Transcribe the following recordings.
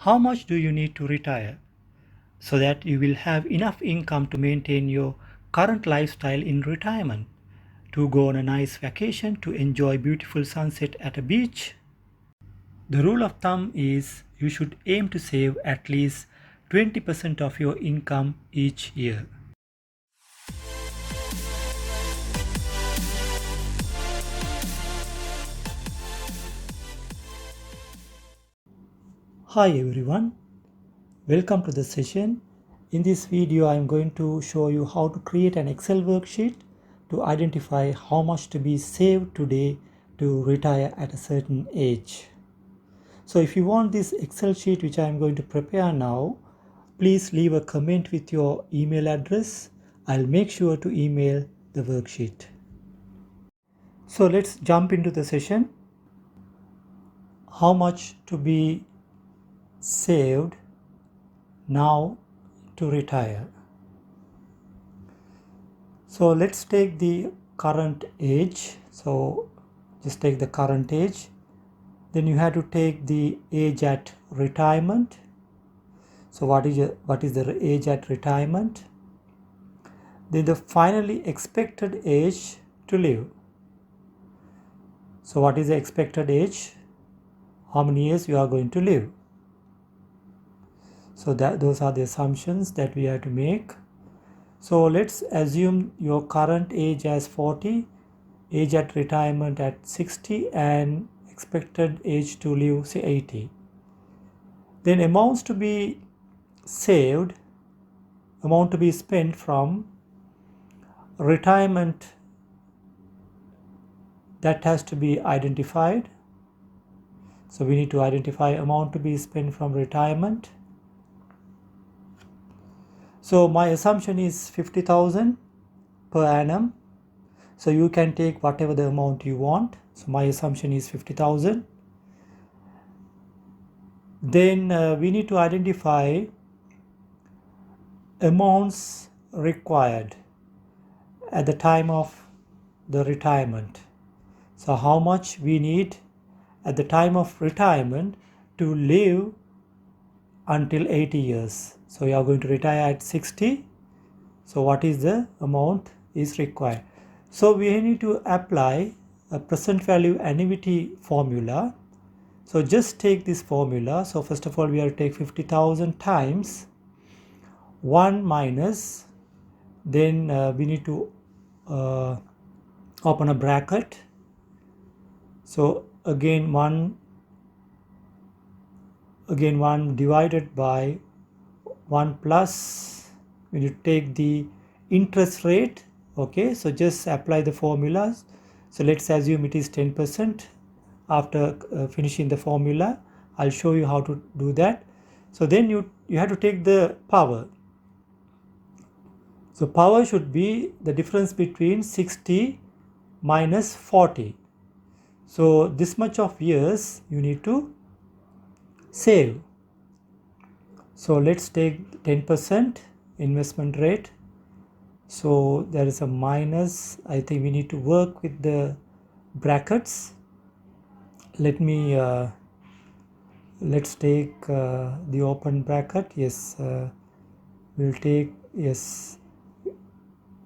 How much do you need to retire so that you will have enough income to maintain your current lifestyle in retirement, to go on a nice vacation, to enjoy beautiful sunset at a beach? The rule of thumb is you should aim to save at least 20% of your income each year. Hi everyone, welcome to the session. In this video I am going to show you how to create an Excel worksheet to identify how much to be saved today to retire at a certain age. So if you want this Excel sheet which I am going to prepare now, please leave a comment with your email address. I'll make sure to email the worksheet. So let's jump into the session. How much to be saved now to retire? So let's take the current age. So just take the current age. Then you have to take the age at retirement. So what is the age at retirement? Then the finally expected age to live. So what is the expected age? How many years you are going to live? So those are the assumptions that we have to make. So let's assume your current age as 40, age at retirement at 60, and expected age to live say 80. Then amounts to be saved, amount to be spent from retirement, that has to be identified. So we need to identify amount to be spent from retirement. So my assumption is 50,000 per annum. So you can take whatever the amount you want. So my assumption is 50,000. Then we need to identify amounts required at the time of the retirement. So how much we need at the time of retirement to live until 80 years. So you are going to retire at 60. So what is the amount is required? So we need to apply a present value annuity formula. So just take this formula. So first of all we have to take 50,000 times 1 minus, then we need to open a bracket. So again 1 divided by 1 plus, we need to take the interest rate. Okay, so just apply the formulas. So let's assume it is 10%. After finishing the formula, I'll show you how to do that. So then you have to take the power. So power should be the difference between 60 minus 40. So this much of years you need to save. So let's take 10% investment rate. So there is a minus. I think we need to work with the brackets. Let me let's take the open bracket. Yes, we'll take, yes,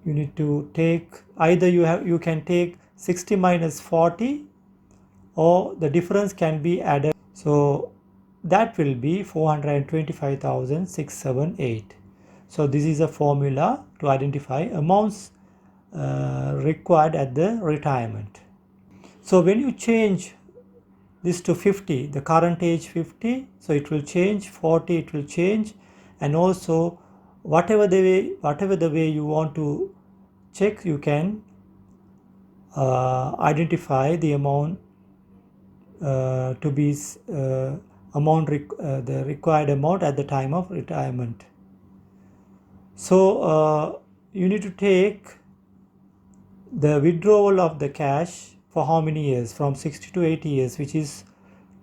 you need to take either you can take 60 minus 40, or the difference can be added. So that will be 425,678. So this is a formula to identify amounts required at the retirement. So when you change this to 50, the current age 50, so it will change, 40 it will change, and also whatever the way you want to check, you can identify the amount to be the required amount at the time of retirement. So you need to take the withdrawal of the cash for how many years? From 60 to 80 years, which is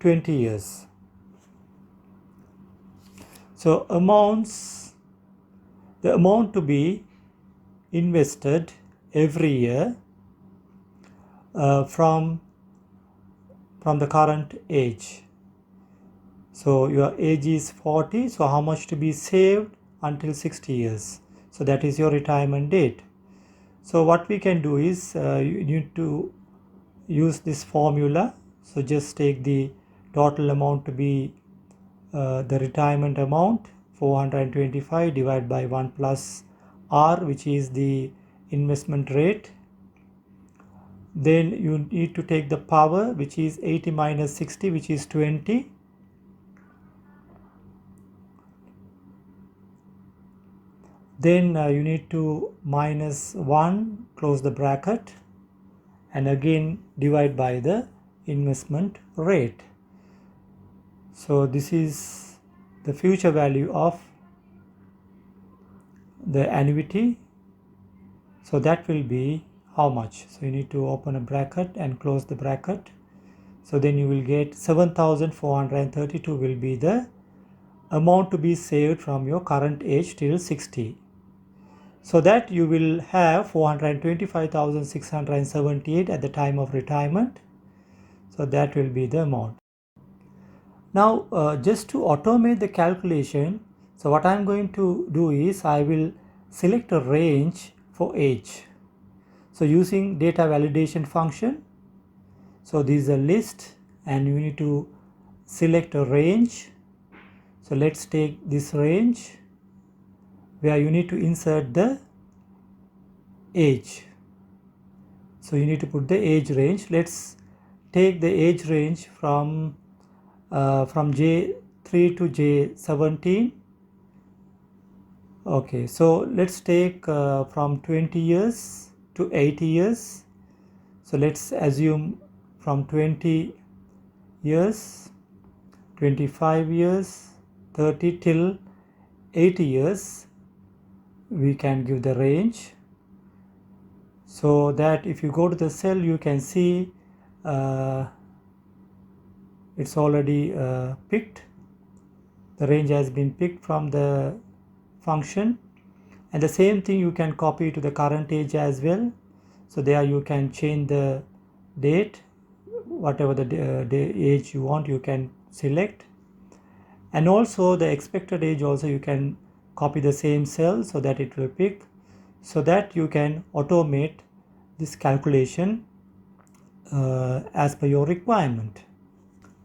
20 years. So the amount to be invested every year from the current age. So your age is 40, so how much to be saved until 60 years? So that is your retirement date. So what we can do is you need to use this formula. So just take the total amount to be the retirement amount 425 divided by 1 plus R, which is the investment rate. Then you need to take the power, which is 80 minus 60, which is 20. Then you need to minus 1, close the bracket, and again divide by the investment rate. So this is the future value of the annuity. So that will be how much? So you need to open a bracket and close the bracket. So then you will get 7,432 will be the amount to be saved from your current age till 60. So that you will have 425,678 at the time of retirement. So that will be the amount. Now just to automate the calculation, so what I am going to do is I will select a range for age. So using data validation function, so this is a list and you need to select a range. So let's take this range where you need to insert the age. So you need to put the age range. Let's take the age range from J3 to J17. Okay, so let's take from 20 years to 80 years. So let's assume from 20 years, 25 years, 30 till 80 years, we can give the range. So that if you go to the cell, you can see it's already picked. The range has been picked from the function, and the same thing you can copy to the current age as well. So there you can change the date, whatever the age you want you can select, and also the expected age also you can copy the same cell so that it will pick, so that you can automate this calculation as per your requirement.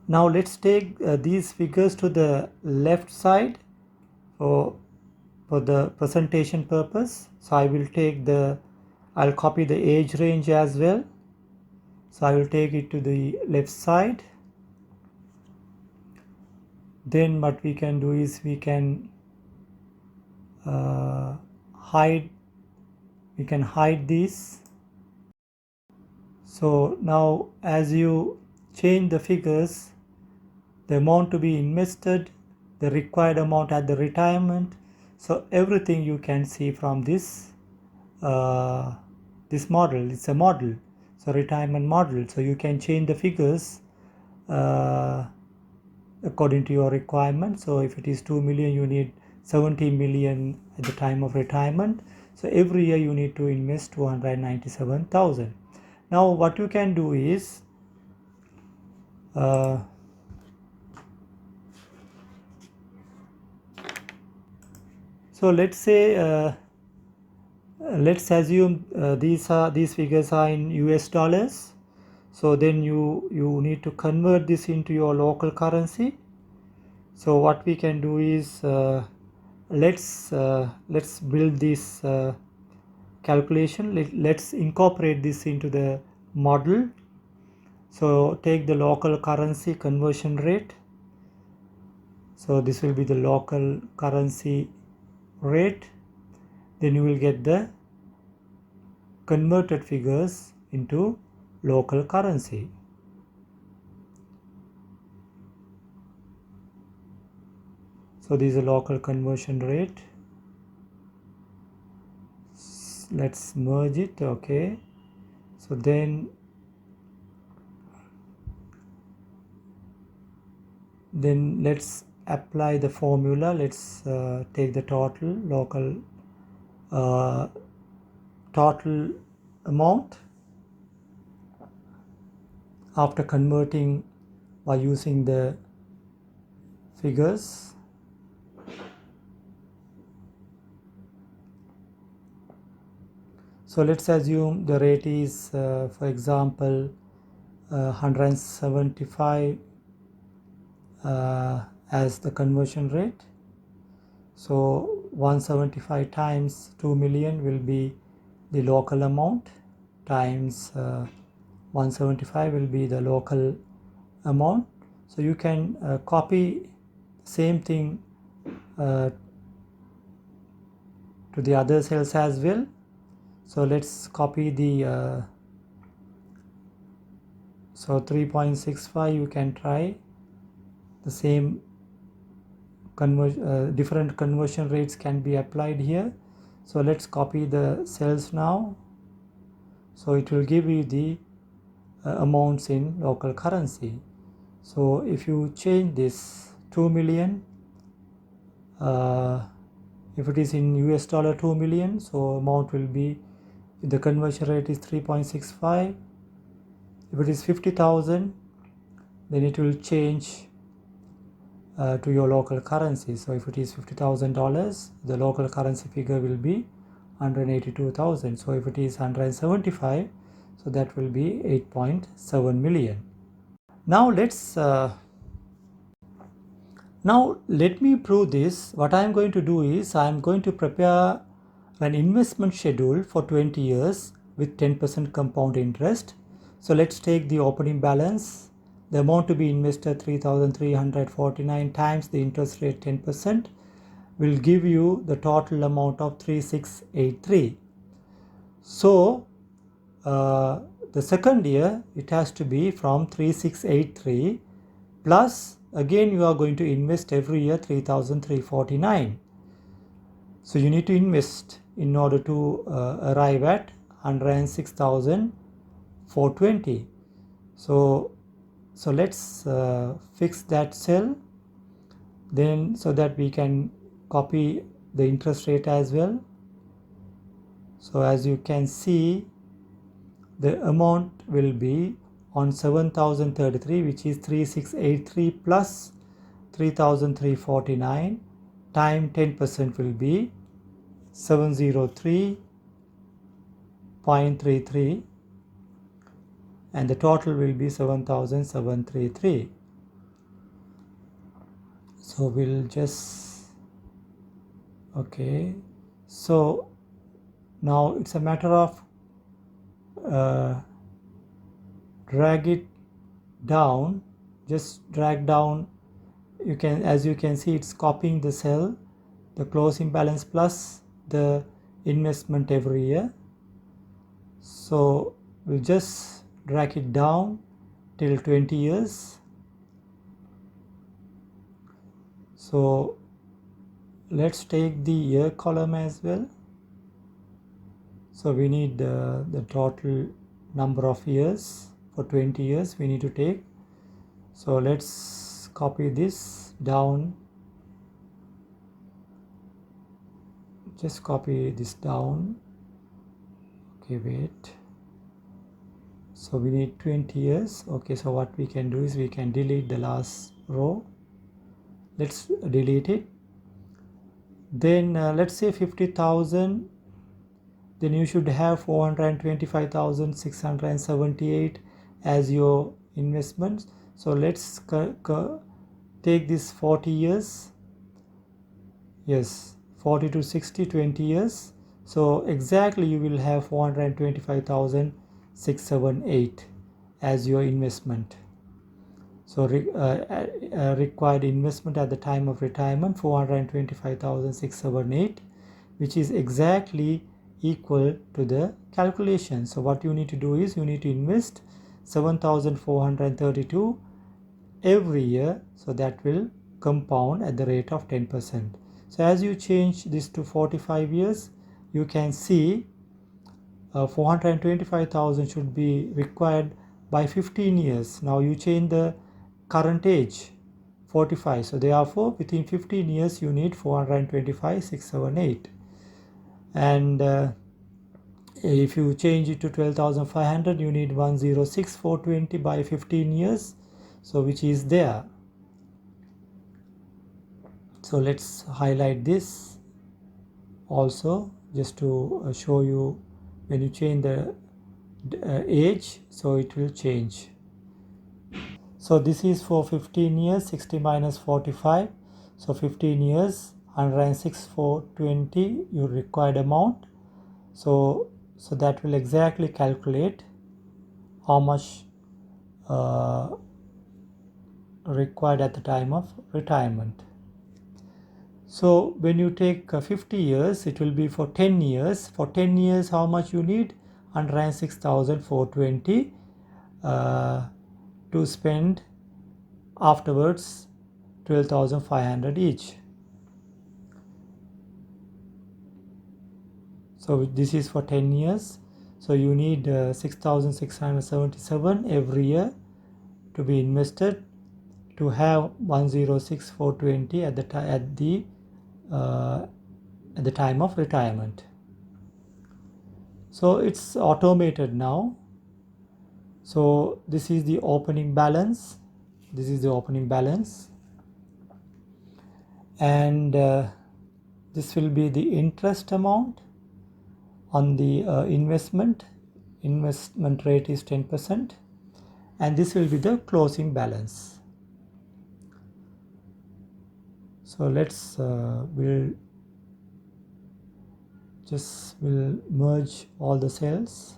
Now let's take these figures to the left side for the presentation purpose. So I'll copy the age range as well. So I will take it to the left side. Then what we can do is we can hide these. So now as you change the figures, the amount to be invested, the required amount at the retirement, so everything you can see from this this model. It's a model, so retirement model. So you can change the figures according to your requirement. So if it is 2 million, you need 70 million at the time of retirement. So every year you need to invest 297,000. Now what you can do is so let's say let's assume these figures are in US dollars. So then you need to convert this into your local currency. So what we can do is let's build this calculation. Let's incorporate this into the model. So take the local currency conversion rate. So this will be the local currency rate. Then you will get the converted figures into local currency. So this is a local conversion rate. Let's merge it. Okay, so then let's apply the formula. Let's take the total local total amount after converting by using the figures. So let's assume the rate is for example 175 as the conversion rate. So 175 times 2 million will be the local amount, times 175 will be the local amount. So you can copy same thing to the other cells as well. So let's copy the so 3.65, you can try the same different conversion rates can be applied here. So let's copy the cells now. So it will give you the amounts in local currency. So if you change this 2 million, if it is in US dollar 2 million, so amount will be, if the conversion rate is 3.65, if it is 50,000, then it will change to your local currency. So if it is $50,000, the local currency figure will be 182,000. So if it is 175, so that will be 8.7 million. Now let me prove this. What I am going to do is I am going to prepare an investment schedule for 20 years with 10% compound interest. So let's take the opening balance. The amount to be invested 3,349 times the interest rate 10% will give you the total amount of 3683. So the second year it has to be from 3683 plus again you are going to invest every year 3,349. So you need to invest in order to arrive at 106,420. So let's fix that cell then, so that we can copy the interest rate as well. So as you can see, the amount will be on 7,033, which is 3683 plus 3,349 time 10% will be 703.33, and the total will be 7,733. So we'll just, okay, so now it's a matter of drag it down, just drag down. You can, as you can see, it's copying the cell, the closing balance plus the investment every year. So we'll just drag it down till 20 years. So let's take the year column as well. So we need the total number of years for 20 years we need to take. So let's copy this down. Just copy this down. Okay, wait. So we need 20 years. Okay, so what we can do is we can delete the last row. Let's delete it. Then let's say 50,000. Then you should have 425,678 as your investments. So let's take this 40 years. Yes, 40 to 60, 20 years. So exactly you will have 425,678 as your investment. So required investment at the time of retirement 425,678, which is exactly equal to the calculation. So what you need to do is you need to invest 7,432 every year, so that will compound at the rate of 10%. So as you change this to 45 years, you can see 425,000 should be required by 15 years. Now you change the current age 45, so therefore within 15 years you need 425,678. And if you change it to 12,500, you need 106,420 by 15 years, so which is there. So let's highlight this also, just to show you when you change the age, so it will change. So this is for 15 years, 60 minus 45. So 15 years, 106 for 20, your required amount. So that will exactly calculate how much required at the time of retirement. So when you take 50 years, it will be for 10 years. For 10 years, how much you need? 106,420 to spend afterwards 12,500 each. So this is for 10 years. So you need 6,677 every year to be invested to have 106,420 at the time of retirement. So it's automated now. So this is the opening balance. This is the opening balance, and this will be the interest amount on the investment. Investment rate is 10%, and this will be the closing balance. So let's we'll merge all the cells.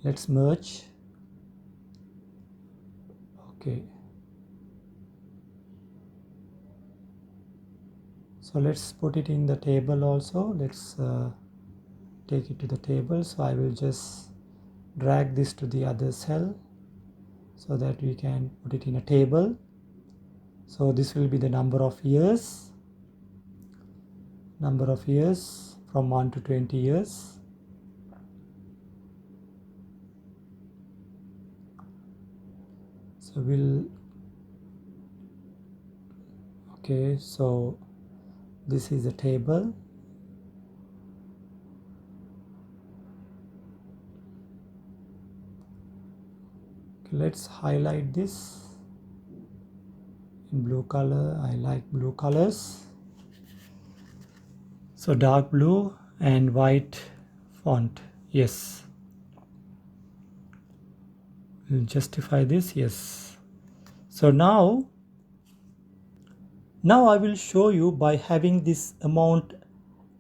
Let's merge. Okay. So let's put it in the table also. Let's take it to the table. So I will just drag this to the other cell so that we can put it in a table. So this will be the number of years from 1 to 20 years. So okay, so this is a table. Okay, let's highlight this in blue color. I like blue colors. So dark blue and white font. Yes. We'll justify this. Yes. So now I will show you by having this amount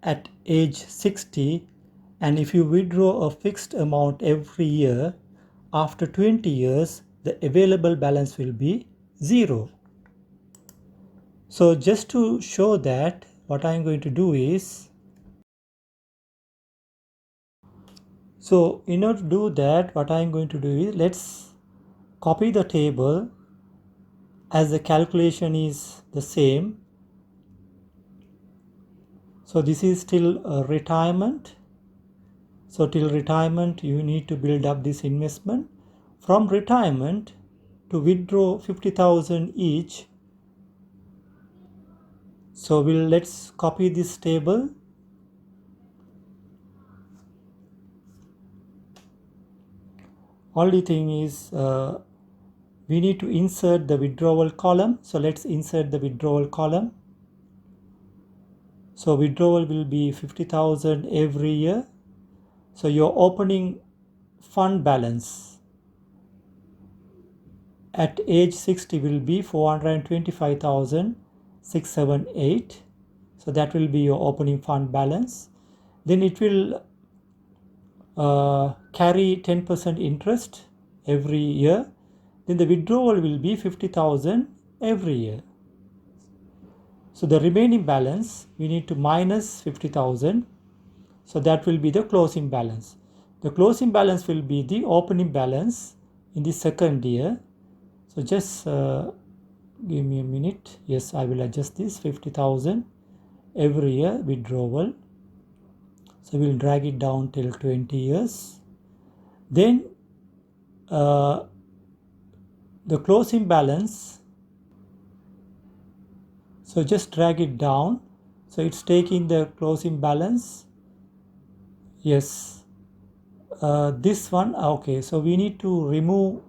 at age 60, and if you withdraw a fixed amount every year, after 20 years, the available balance will be 0. So just to show that, what I'm going to do is, so in order to do that, what I'm going to do is, let's copy the table as the calculation is the same. So this is till retirement. So till retirement, you need to build up this investment. From retirement, to withdraw 50,000 each. So let's copy this table. Only thing is we need to insert the withdrawal column. So let's insert the withdrawal column. So withdrawal will be 50,000 every year. So your opening fund balance at age 60 will be 425,678. So that will be your opening fund balance. Then it will carry 10% interest every year. Then the withdrawal will be 50,000 every year. So the remaining balance we need to minus 50,000. So that will be the closing balance. The closing balance will be the opening balance in the second year. So just give me a minute. Yes, I will adjust this 50,000 every year withdrawal. So we'll drag it down till 20 years. Then the closing balance. So just drag it down. So it's taking the closing balance. Yes. This one. Okay. So we need to remove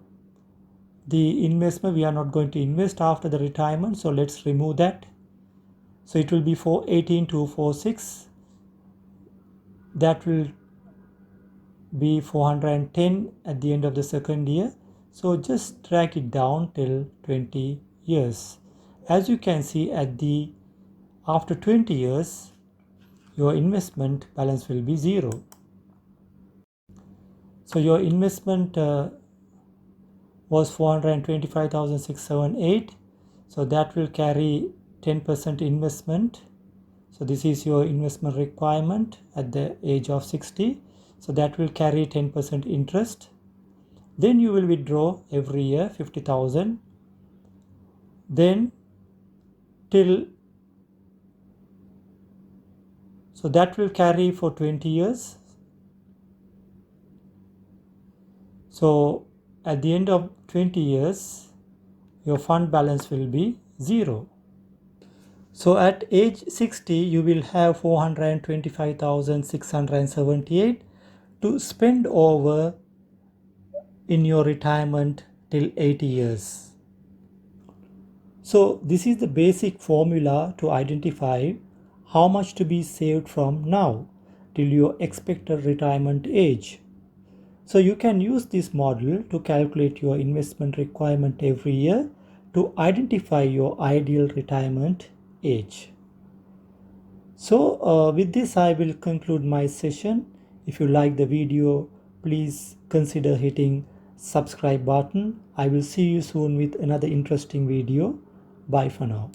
the investment, we are not going to invest after the retirement, so let's remove that. So it will be 18,246. That will be 410 at the end of the second year. So just drag it down till 20 years. As you can see, after 20 years, your investment balance will be 0. So your investment was 425,678. So that will carry 10% investment. So this is your investment requirement at the age of 60. So that will carry 10% interest. Then you will withdraw every year 50,000. Then so that will carry for 20 years. So at the end of 20 years, your fund balance will be 0. So at age 60, you will have 425,678 to spend over in your retirement till 80 years. So this is the basic formula to identify how much to be saved from now till your expected retirement age. So you can use this model to calculate your investment requirement every year to identify your ideal retirement age. So with this I will conclude my session. If you like the video, please consider hitting subscribe button. I will see you soon with another interesting video. Bye for now.